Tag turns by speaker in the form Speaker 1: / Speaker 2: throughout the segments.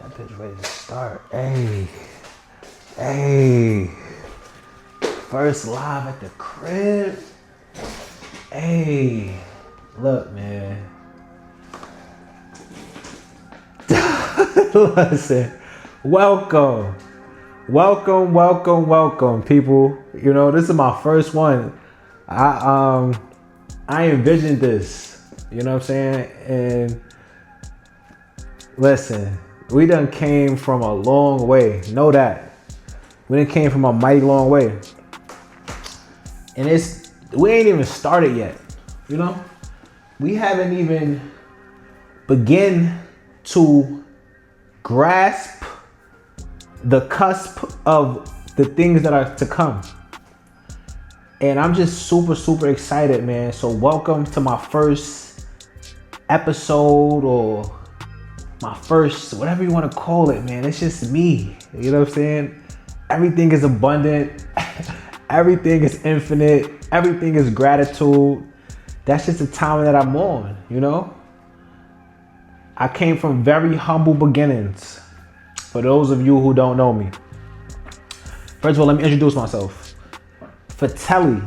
Speaker 1: That bitch ready to start. Hey. First live at the crib. Hey. Look, man. Listen. Welcome, people. You know, this is my first one. I envisioned this. You know what I'm saying? And listen, we done came from a long way. Know that. We done came from a mighty long way. And we ain't even started yet. You know? We haven't even begin to grasp the cusp of the things that are to come. And I'm just super excited, man. So welcome to my first episode, or my first, whatever you want to call it, man. It's just me. You know what I'm saying? Everything is abundant. Everything is infinite. Everything is gratitude. That's just the time that I'm on, you know? I came from very humble beginnings. For those of you who don't know me. First of all, let me introduce myself. Fatelli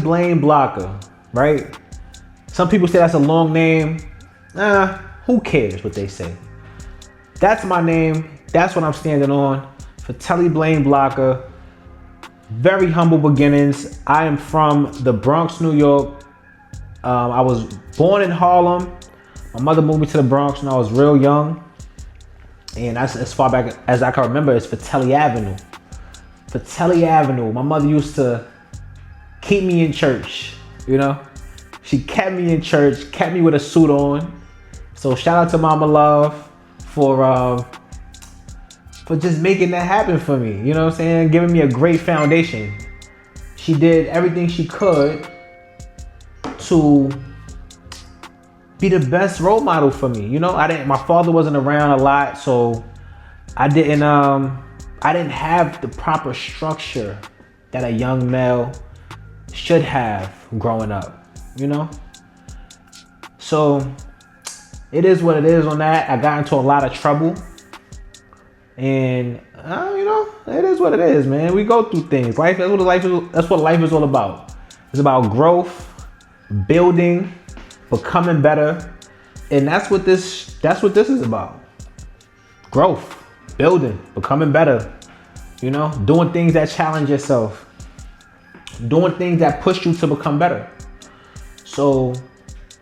Speaker 1: Blaine Blocker, right? Some people say that's a long name. Who cares what they say? That's my name. That's what I'm standing on. Fatelli Blaine Blocker. Very humble beginnings. I am from the Bronx, New York. I was born in Harlem. My mother moved me to the Bronx when I was real young. And that's as far back as I can remember, it's Fatelli Avenue. Fatelli Avenue. My mother used to keep me in church, you know? She kept me in church, kept me with a suit on. So shout out to Mama Love for just making that happen for me. You know what I'm saying? Giving me a great foundation. She did everything she could to be the best role model for me. You know, my father wasn't around a lot, so I didn't have the proper structure that a young male should have growing up, you know? So it is what it is on that. I got into a lot of trouble. And you know, it is what it is, man. We go through things. That's what life is all about. It's about growth, building, becoming better. And that's what this is about. Growth, building, becoming better. You know, doing things that challenge yourself. Doing things that push you to become better. So,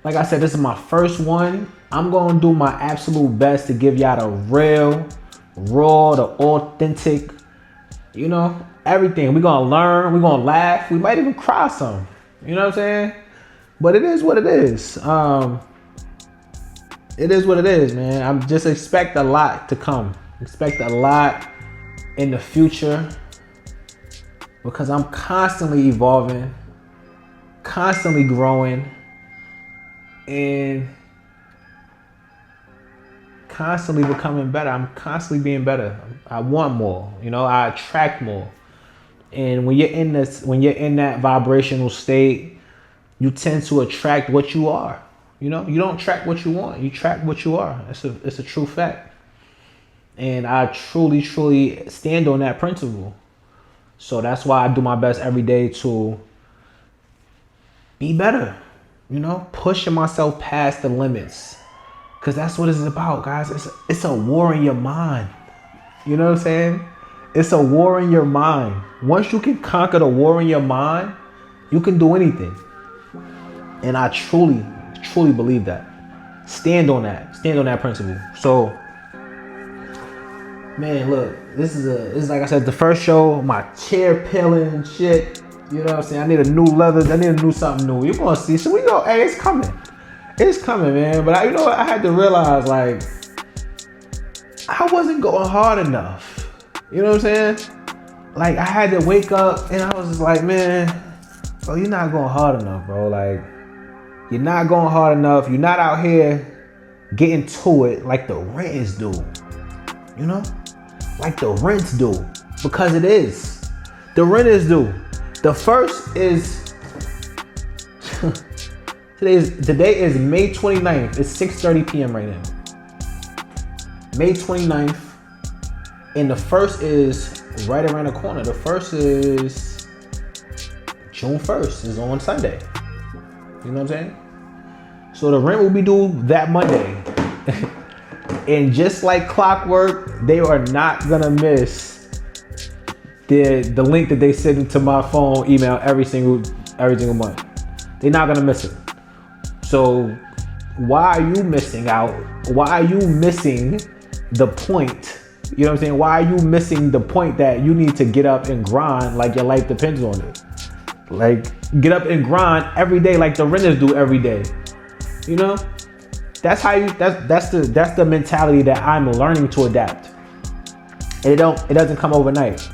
Speaker 1: like I said, this is my first one. I'm going to do my absolute best to give y'all the real, raw, the authentic, you know, everything. We're going to learn. We're going to laugh. We might even cry some. You know what I'm saying? But it is what it is. It is what it is, man. I just expect a lot to come. Expect a lot in the future, because I'm constantly evolving, constantly growing, and constantly becoming better. I'm constantly being better. I want more, you know, I attract more. And when you're in that vibrational state, you tend to attract what you are. You know, you don't attract what you want, you attract what you are. It's a true fact. And I truly stand on that principle. So that's why I do my best every day to be better, you know, pushing myself past the limits. Because that's what it's about, guys. It's a war in your mind. You know what I'm saying? It's a war in your mind. Once you can conquer the war in your mind, you can do anything. And I truly believe that. Stand on that principle. So, man, look, this is like I said, the first show. My chair peeling and shit. You know what I'm saying? I need a new leather. I need a new something new. You're gonna see. So we go. Hey, it's coming. It's coming, man. But you know what? I had to realize, like, I wasn't going hard enough. You know what I'm saying? Like, I had to wake up and I was just like, man, bro, you're not going hard enough, bro. Like, you're not going hard enough. You're not out here getting to it like the rents do. You know? Like the rents do. Because it is. The rent is due. The first is today is May 29th. It's 6:30 p.m. right now. May 29th. And the first is right around the corner. The first is June 1st, is on Sunday. You know what I'm saying? So the rent will be due that Monday. And just like clockwork, they are not gonna miss the link that they send to my phone, email every single month. They're not gonna miss it. So why are you missing out? Why are you missing the point? You know what I'm saying? Why are you missing the point that you need to get up and grind like your life depends on it? Like, get up and grind every day like the renters do every day. You know? That's the mentality that I'm learning to adapt. And it doesn't come overnight.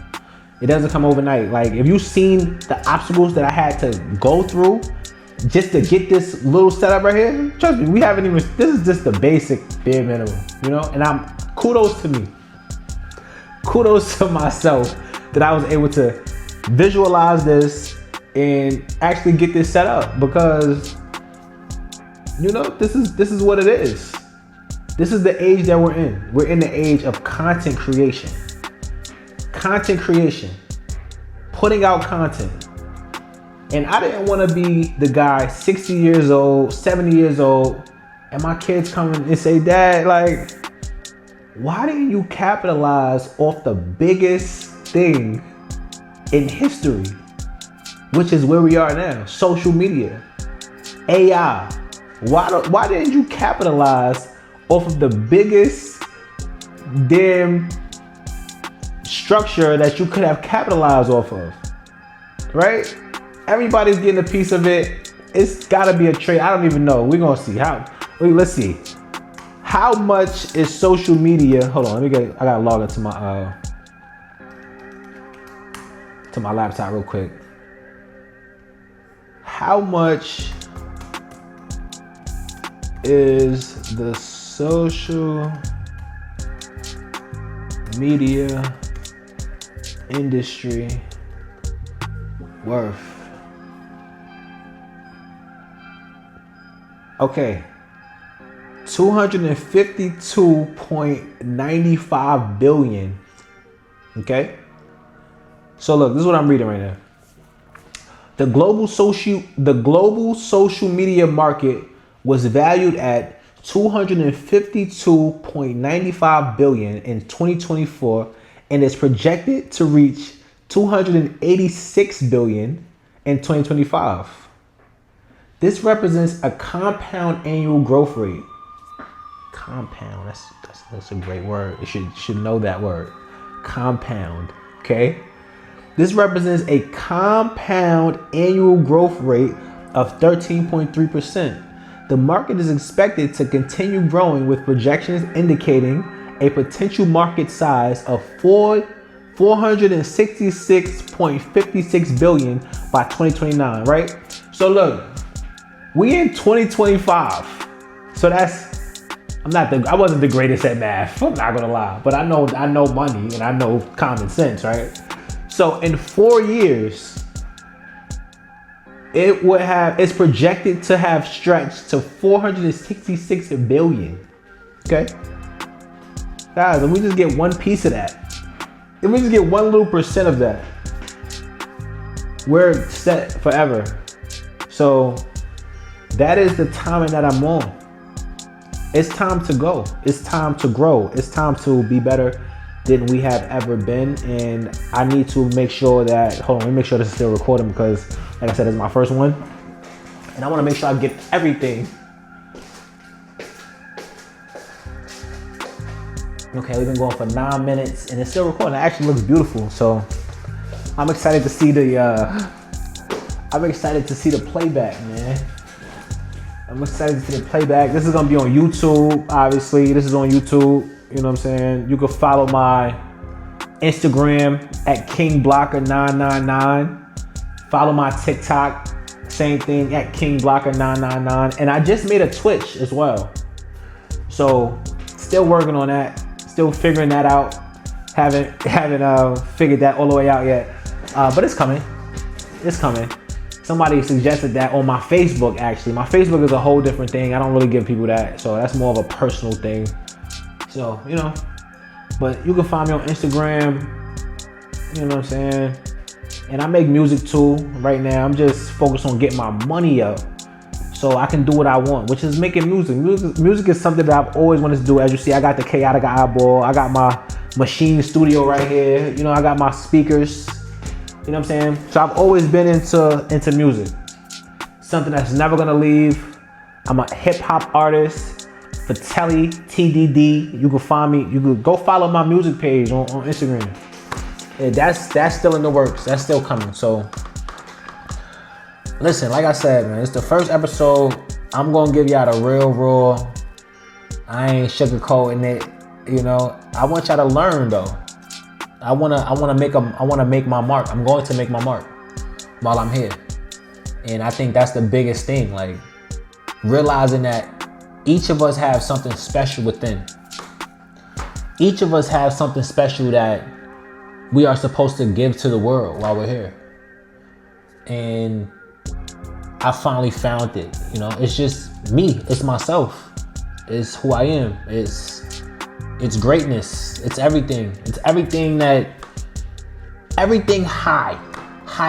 Speaker 1: It doesn't come overnight. Like, if you've seen the obstacles that I had to go through just to get this little setup right here, trust me, this is just the basic bare minimum, you know? And kudos to me. Kudos to myself that I was able to visualize this and actually get this set up, because, you know, this is what it is. This is the age that we're in. We're in the age of content creation. Content creation. Putting out content. And I didn't want to be the guy 60 years old, 70 years old, and my kids come and say, Dad, like, why didn't you capitalize off the biggest thing in history, which is where we are now, social media, AI? Why didn't you capitalize off of the biggest damn structure that you could have capitalized off of, right? Everybody's getting a piece of it. It's gotta be a trade. I don't even know. We're gonna see let's see. How much is social media? Hold on, I gotta log into my laptop real quick. How much is the social media industry worth? Okay, $252.95 billion. Okay, so look, this is what I'm reading right now. The global social media market was valued at $252.95 billion in 2024 and is projected to reach $286 billion in 2025. This represents a compound annual growth rate. Compound, that's a great word. You should know that word. Compound, okay? This represents a compound annual growth rate of 13.3%. The market is expected to continue growing, with projections indicating a potential market size of $466.56 billion by 2029, right? So look, we in 2025. So I wasn't the greatest at math, I'm not gonna lie, but I know money and I know common sense, right? So in 4 years, it's projected to have stretched to 466 billion. Okay? Guys, if we just get one piece of that, if we just get one little percent of that, we're set forever. So that is the timing that I'm on. It's time to go. It's time to grow. It's time to be better than we have ever been. And I need to make sure that, hold on, let me make sure this is still recording, because like I said, it's my first one. And I want to make sure I get everything. Okay, we've been going for 9 minutes and it's still recording. It actually looks beautiful. So I'm excited to see the playback, man. I'm excited to see the playback. This is gonna be on YouTube, obviously. This is on YouTube. You know what I'm saying? You can follow my Instagram at KingBlocker999. Follow my TikTok, same thing, at KingBlocker999. And I just made a Twitch as well. So still working on that. Still figuring that out. Haven't figured that all the way out yet. But it's coming. It's coming. Somebody suggested that on my Facebook, actually. My Facebook is a whole different thing. I don't really give people that. So that's more of a personal thing. So, you know, but you can find me on Instagram, you know what I'm saying? And I make music too right now. I'm just focused on getting my money up so I can do what I want, which is making music. Music is something that I've always wanted to do. As you see, I got the Chaotic Eyeball. I got my machine studio right here. You know, I got my speakers. You know what I'm saying? So I've always been into music. Something that's never gonna leave. I'm a hip hop artist. Fratelli, TDD. You can find me. You can go follow my music page on Instagram. Yeah, that's still in the works. That's still coming. So listen, like I said, man, it's the first episode. I'm gonna give y'all the real raw. I ain't sugarcoating it. You know, I want y'all to learn though. I wanna make my mark. I'm going to make my mark while I'm here. And I think that's the biggest thing. Like realizing that each of us have something special within. Each of us have something special that we are supposed to give to the world while we're here. And I finally found it. You know, it's just me. It's myself. It's who I am. It's greatness. It's everything. It's everything high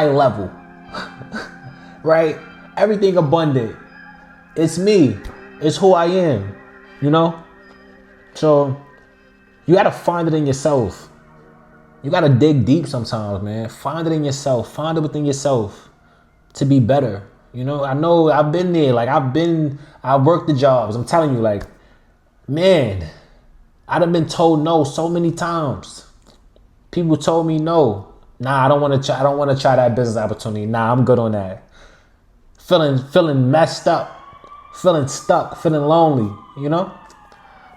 Speaker 1: level, right? Everything abundant. It's me. It's who I am, you know? So you gotta find it in yourself. You gotta dig deep sometimes, man. Find it in yourself. Find it within yourself to be better. You know I've been there. Like I worked the jobs. I'm telling you, like, man, I done been told no so many times. People told me no. Nah, I don't want to try that business opportunity. Nah, I'm good on that. Feeling messed up, feeling stuck, feeling lonely, you know?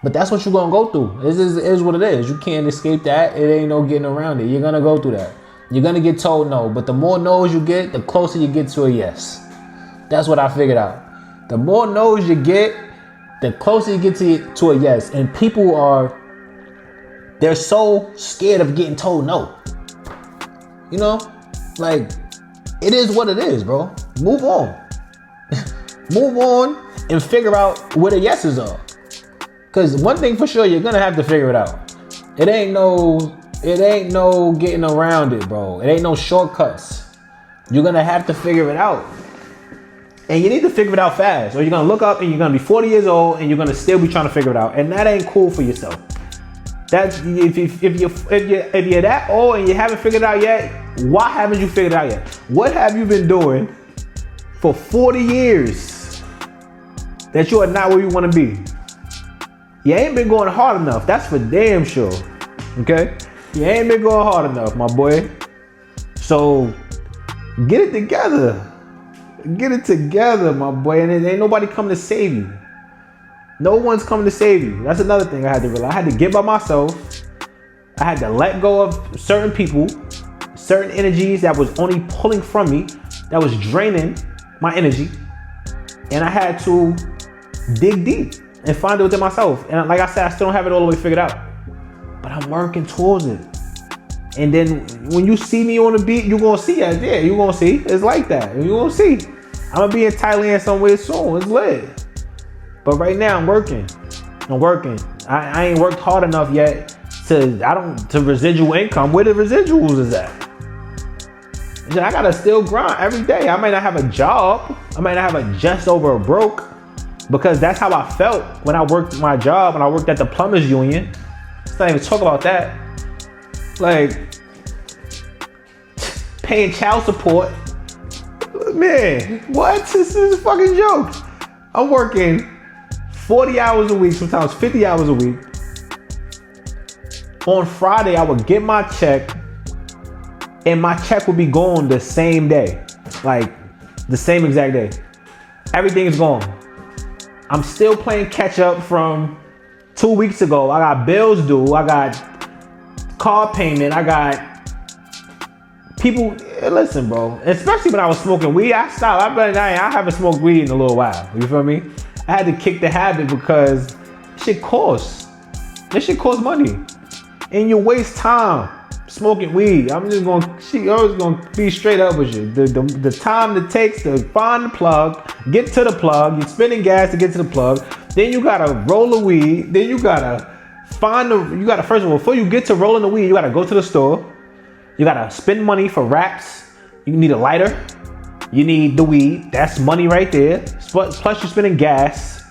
Speaker 1: But that's what you're going to go through. It is what it is. You can't escape that. It ain't no getting around it. You're going to go through that. You're going to get told no. But the more no's you get, the closer you get to a yes. That's what I figured out. The more no's you get, the closer you get to a yes. And people they're so scared of getting told no. You know? Like, it is what it is, bro. Move on. Move on and figure out where the yeses are. Because one thing for sure, you're going to have to figure it out. It ain't no getting around it, bro. It ain't no shortcuts. You're going to have to figure it out. And you need to figure it out fast, or you're going to look up and you're going to be 40 years old and you're going to still be trying to figure it out. And that ain't cool for yourself. That's if you're that old and you haven't figured it out yet, why haven't you figured it out yet? What have you been doing for 40 years that you are not where you want to be? You ain't been going hard enough. That's for damn sure. Okay? You ain't been going hard enough, my boy. So get it together. Get it together, my boy. And ain't nobody coming to save you. No one's coming to save you. That's another thing I had to realize. I had to get by myself. I had to let go of certain people, certain energies that was only pulling from me, that was draining my energy. And I had to dig deep and find it within myself. And like I said, I still don't have it all the way figured out. But I'm working towards it. And then when you see me on the beat, you're going to see it. Yeah, you're going to see. It's like that. You're going to see. I'm going to be in Thailand somewhere soon. It's lit. But right now, I'm working. I ain't worked hard enough yet to residual income. Where the residuals is at? I got to still grind every day. I might not have a job. I might not have a just over a broke. Because that's how I felt when I worked my job, when I worked at the plumbers union. Let's not even talk about that. Like, paying child support. Man, what? This is a fucking joke. I'm working 40 hours a week, sometimes 50 hours a week. On Friday, I would get my check, and my check would be gone the same day. Like, the same exact day. Everything is gone. I'm still playing catch up from 2 weeks ago. I got bills due. I got car payment. I got people. Listen, bro. Especially when I was smoking weed, I stopped. I haven't smoked weed in a little while. You feel me? I had to kick the habit because shit costs. This shit costs money, and you waste time smoking weed. I'm just gonna be straight up with you. The time it takes to find the plug, get to the plug, you're spending gas to get to the plug, then you gotta roll the weed, then you gotta you gotta, first of all, before you get to rolling the weed, you gotta go to the store. You gotta spend money for wraps. You need a lighter. You need the weed. That's money right there. Plus you're spending gas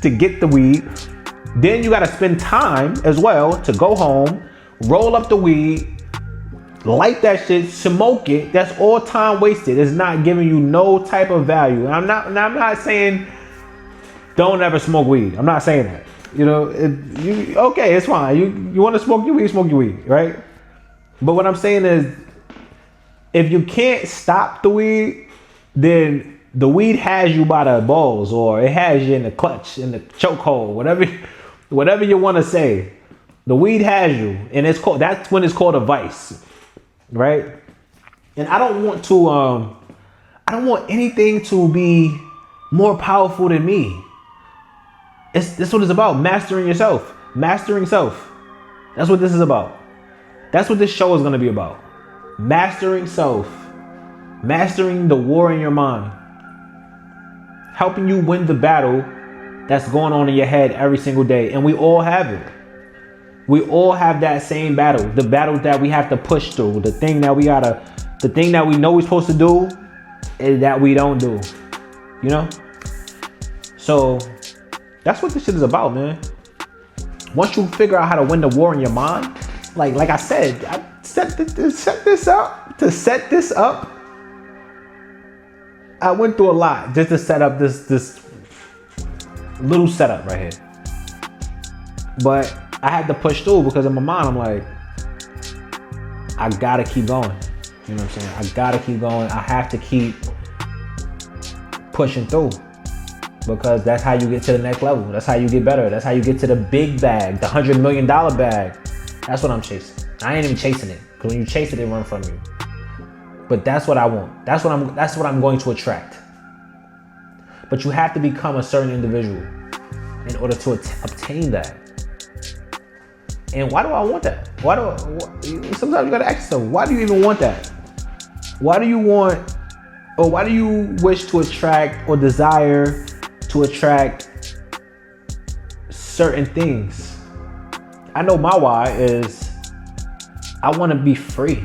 Speaker 1: to get the weed. Then you gotta spend time as well to go home, roll up the weed, light that shit, smoke it. That's all time wasted. It's not giving you no type of value. And I'm not saying don't ever smoke weed. I'm not saying that. You know, okay, it's fine. You want to smoke your weed, right? But what I'm saying is, if you can't stop the weed, then the weed has you by the balls, or it has you in the clutch, in the chokehold, whatever you want to say. The weed has you, and that's when it's called a vice, right? And I don't want anything to be more powerful than me. This what it's about. Mastering yourself. Mastering self. That's what this is about. That's what this show is going to be about. Mastering self. Mastering the war in your mind. Helping you win the battle that's going on in your head every single day. And we all have it. We all have that same battle. The battle that we have to push through. The thing that we know we're supposed to do and that we don't do. You know? So that's what this shit is about, man. Once you figure out how to win the war in your mind, like I said, I set this up. I went through a lot just to set up this little setup right here. But I had to push through because in my mind I'm like, I gotta keep going. You know what I'm saying? I gotta keep going. I have to keep pushing through. Because that's how you get to the next level. That's how you get better. That's how you get to the big bag, the $100 million bag. That's what I'm chasing. I ain't even chasing it. Because when you chase it, it runs from you. But that's what I want. That's what I'm going to attract. But you have to become a certain individual in order to obtain that. And why do I want that? Sometimes you gotta ask yourself, why do you even want that? Why do you wish to attract or desire to attract certain things? I know my why is I want to be free.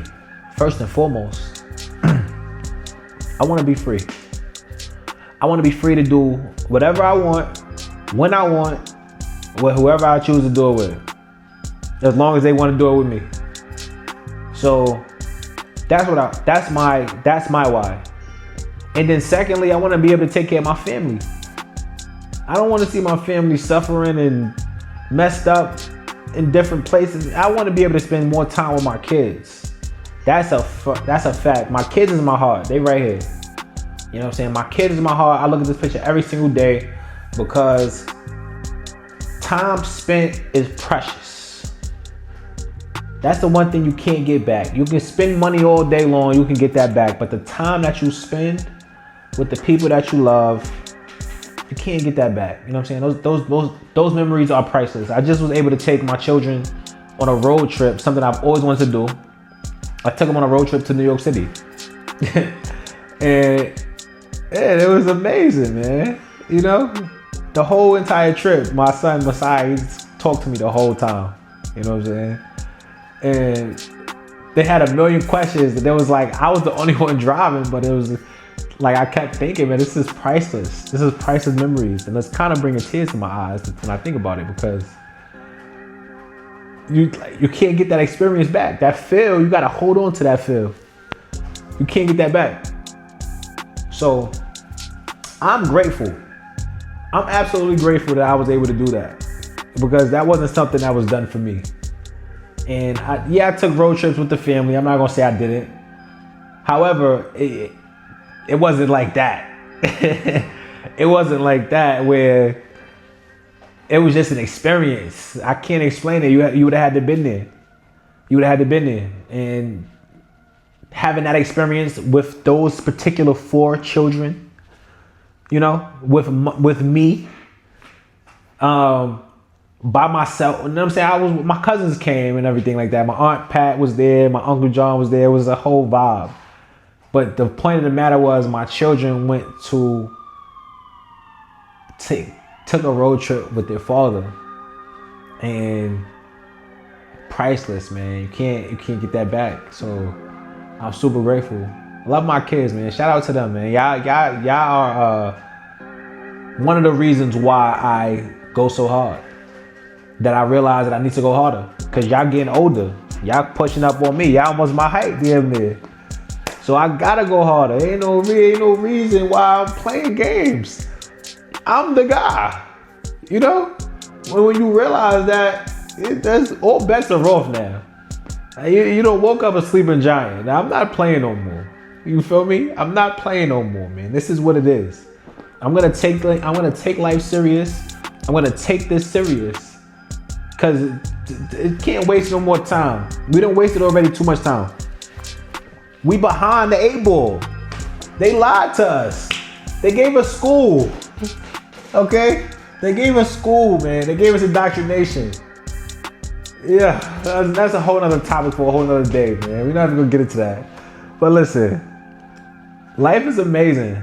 Speaker 1: First and foremost, I want to be free. I want to be free to do whatever I want, when I want, with whoever I choose to do it with, as long as they want to do it with me. So that's my why. And then secondly, I want to be able to take care of my family. I don't want to see my family suffering and messed up in different places. I want to be able to spend more time with my kids. That's a fact. My kids is in my heart. They right here. You know what I'm saying? My kids is in my heart. I look at this picture every single day because time spent is precious. That's the one thing you can't get back. You can spend money all day long. You can get that back. But the time that you spend with the people that you love, you can't get that back. You know what I'm saying? Those memories are priceless. I just was able to take my children on a road trip, something I've always wanted to do. I took them on a road trip to New York City. and it was amazing, man. You know? The whole entire trip, my son Masai talked to me the whole time. You know what I'm saying? And they had a million questions. And there was like, I was the only one driving, but it was like, I kept thinking, man, this is priceless. This is priceless memories. And it's kind of bringing tears to my eyes when I think about it, because you can't get that experience back. That feel, you got to hold on to that feel. You can't get that back. So I'm grateful. I'm absolutely grateful that I was able to do that, because that wasn't something that was done for me. And I took road trips with the family. I'm not going to say I didn't. However, it wasn't like that. It wasn't like that where it was just an experience. I can't explain it. You would have had to been there. You would have had to been there. And having that experience with those particular 4 children, you know, with me, by myself. You know what I'm saying? My cousins came and everything like that. My Aunt Pat was there. My Uncle John was there. It was a whole vibe. But the point of the matter was, my children went took a road trip with their father. and priceless, man. You can't get that back. So I'm super grateful. I love my kids, man. Shout out to them, man. Y'all are one of the reasons why I go so hard. That I realize that I need to go harder. Cause y'all getting older. Y'all pushing up on me. Y'all almost my height, damn near. So I gotta go harder. Ain't no reason why I'm playing games. I'm the guy. You know? When you realize that, that's all bets are off now. You don't woke up a sleeping giant. Now, I'm not playing no more. You feel me? I'm not playing no more, man. This is what it is. I'm gonna take life serious. I'm gonna take this serious. Cause it can't waste no more time. We done wasted already too much time. We behind the 8 ball. They lied to us. They gave us school. Okay? They gave us school, man. They gave us indoctrination. Yeah, that's a whole nother topic for a whole nother day, man. We're not even gonna get into that. But listen, life is amazing,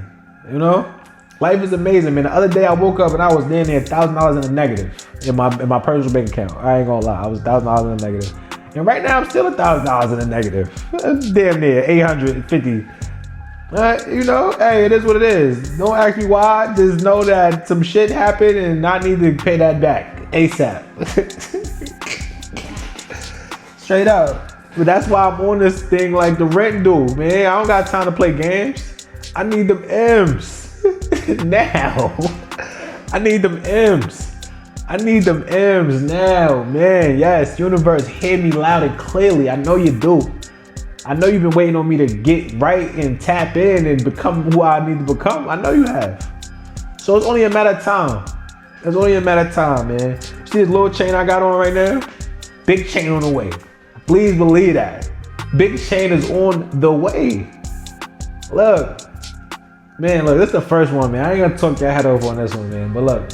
Speaker 1: you know? Life is amazing, man. The other day I woke up and I was damn near $1,000 in the negative in my personal bank account. I ain't gonna lie, I was $1,000 in the negative. And right now I'm still $1,000 in the negative. That's damn near 850. You know, hey, it is what it is. Don't ask me why. Just know that some shit happened and I need to pay that back ASAP. Straight up. But that's why I'm on this thing like the rent dude, man. I don't got time to play games. I need them M's. Now. I need them M's. I need them M's now, man. Yes, universe, hear me loud and clearly. I know you do. I know you've been waiting on me to get right and tap in and become who I need to become. I know you have. So it's only a matter of time. It's only a matter of time, man. See this little chain I got on right now? Big chain on the way. Please believe that. Big chain is on the way. Look. Man, look, this is the first one, man. I ain't gonna talk your head over on this one, man. But look.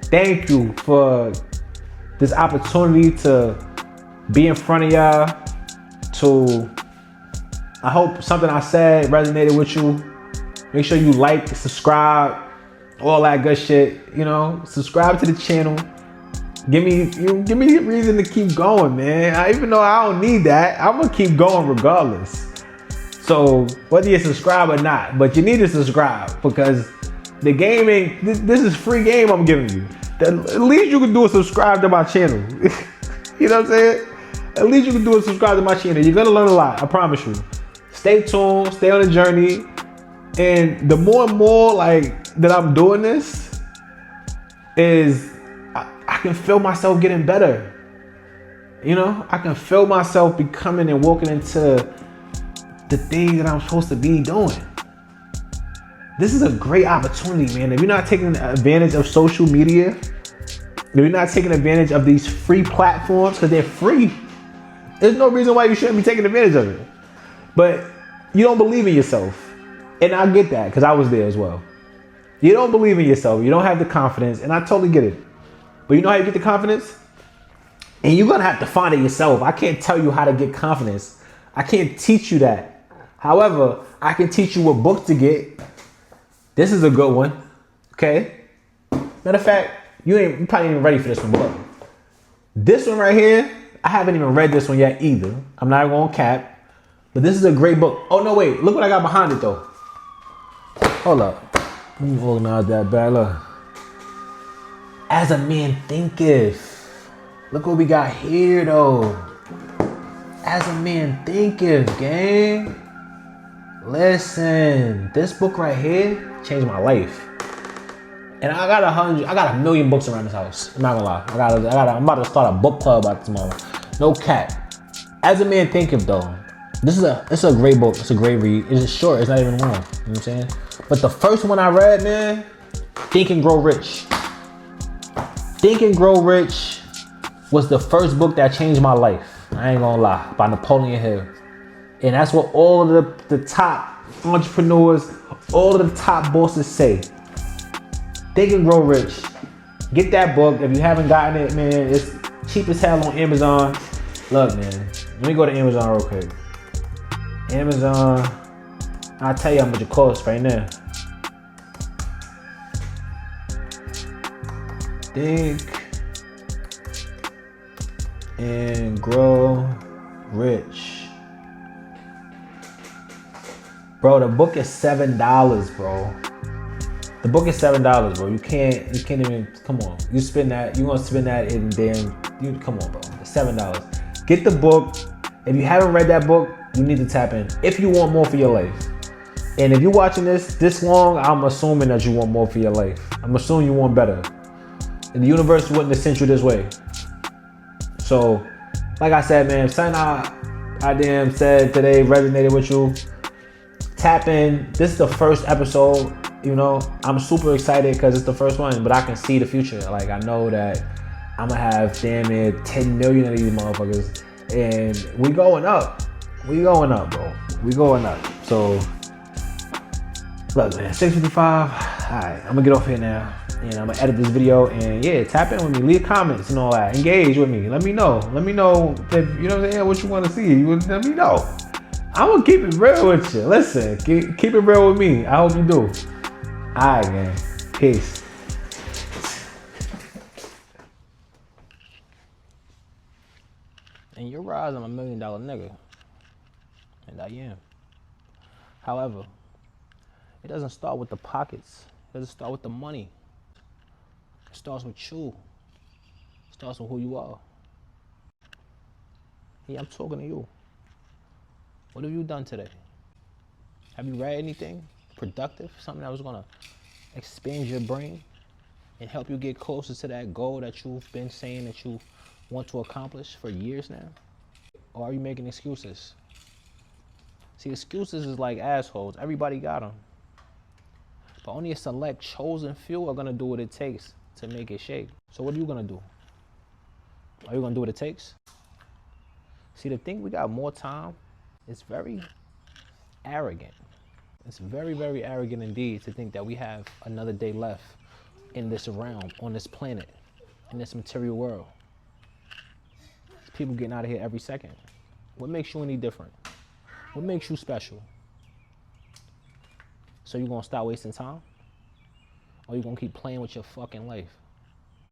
Speaker 1: Thank you for this opportunity to be in front of y'all. I hope something I said resonated with you. Make sure you like, subscribe, all that good shit. You know, subscribe to the channel. Give me a reason to keep going, man. Even though I don't need that, I'm gonna keep going regardless. So whether you subscribe or not, but you need to subscribe because the game ain't. This is free game I'm giving you. At least you can do is subscribe to my channel. You know what I'm saying? At least you can do is subscribe to my channel. You're gonna learn a lot, I promise you. Stay tuned, stay on the journey. And the more and more like that I'm doing this is I can feel myself getting better. You know, I can feel myself becoming and walking into the things that I'm supposed to be doing. This is a great opportunity, man. If you're not taking advantage of social media, if you're not taking advantage of these free platforms, because they're free, there's no reason why you shouldn't be taking advantage of it. But you don't believe in yourself. And I get that, because I was there as well. You don't believe in yourself. You don't have the confidence, and I totally get it. But you know how you get the confidence? And you're going to have to find it yourself. I can't tell you how to get confidence. I can't teach you that. However, I can teach you what book to get. This is a good one. Okay? Matter of fact, you probably ain't even ready for this one. But this one right here, I haven't even read this one yet either. I'm not going to cap. But this is a great book. Oh, no, wait. Look what I got behind it, though. Hold up. Let me organize that bad. Look. As a man thinketh. Look what we got here, though. As a man thinketh, gang. Listen. This book right here changed my life. And I got a million books around this house. I'm not gonna lie. I'm about to start a book club out tomorrow. No cap. As a man thinketh, though. It's a great book. It's a great read. It's just short. It's not even long. You know what I'm saying? But the first one I read, man, Think and Grow Rich. Think and Grow Rich was the first book that changed my life. I ain't gonna lie. By Napoleon Hill. And that's what all of the top entrepreneurs, all of the top bosses say. Think and Grow Rich. Get that book. If you haven't gotten it, man, it's cheap as hell on Amazon. Look, man. Let me go to Amazon real quick. Amazon. I'll tell you how much it costs right now. Think and grow rich. Bro, the book is $7, bro. The book is $7, bro. You can't even, come on. You gonna spend that in come on, bro. It's $7. Get the book. If you haven't read that book, you need to tap in. If you want more for your life. And if you're watching this long, I'm assuming that you want more for your life. I'm assuming you want better. And the universe wouldn't have sent you this way. So, like I said, man, if something I damn said today resonated with you, tap in. This is the first episode. You know, I'm super excited because it's the first one, but I can see the future. Like, I know that I'm gonna have damn near 10 million of these motherfuckers, and we going up. We going up, bro. We going up. So, look, man, 6:55. All right, I'm gonna get off here now, and I'm gonna edit this video. And yeah, tap in with me, leave comments and all that. Engage with me. Let me know. Let me know if you know what I'm saying, what you want to see. Let me know. I'm gonna keep it real with you. Listen, keep it real with me. I hope you do. Alright, man. Peace. In your eyes, I'm $1 million nigga. And I am. However, it doesn't start with the pockets. It doesn't start with the money. It starts with you. It starts with who you are. Yeah, I'm talking to you. What have you done today? Have you read anything productive? Something that was gonna expand your brain and help you get closer to that goal that you've been saying that you want to accomplish for years now? Or are you making excuses? See, excuses is like assholes. Everybody got them. But only a select chosen few are gonna do what it takes to make it shake. So what are you gonna do? Are you gonna do what it takes? See, to think we got more time is very arrogant. It's very, very arrogant indeed to think that we have another day left in this realm, on this planet, in this material world. There's people getting out of here every second. What makes you any different? What makes you special? So you gonna stop wasting time? Or you gonna keep playing with your fucking life?